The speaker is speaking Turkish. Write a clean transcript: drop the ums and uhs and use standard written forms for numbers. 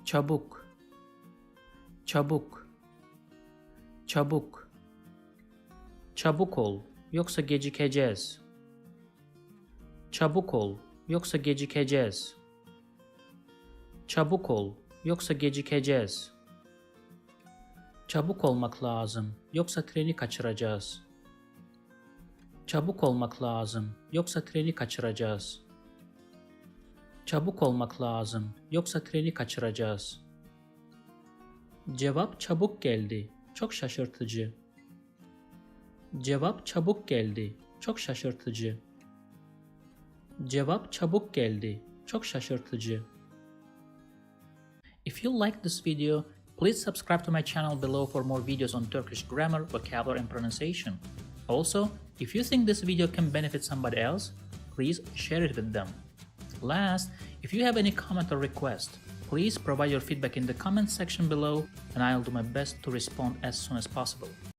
Çabuk, çabuk, çabuk. Çabuk ol, yoksa gecikeceğiz. Çabuk ol, yoksa gecikeceğiz. Çabuk ol, yoksa gecikeceğiz. Çabuk olmak lazım, yoksa treni kaçıracağız. Çabuk olmak lazım, yoksa treni kaçıracağız. Çabuk olmak lazım, yoksa treni kaçıracağız. Cevap çabuk geldi, çok şaşırtıcı. Cevap çabuk geldi, çok şaşırtıcı. Cevap çabuk geldi, çok şaşırtıcı. If you like this video, please subscribe to my channel below for more videos on Turkish grammar, vocabulary and pronunciation. Also, if you think this video can benefit somebody else, please share it with them. Last, if you have any comment or request, please provide your feedback in the comment section below and I'll do my best to respond as soon as possible.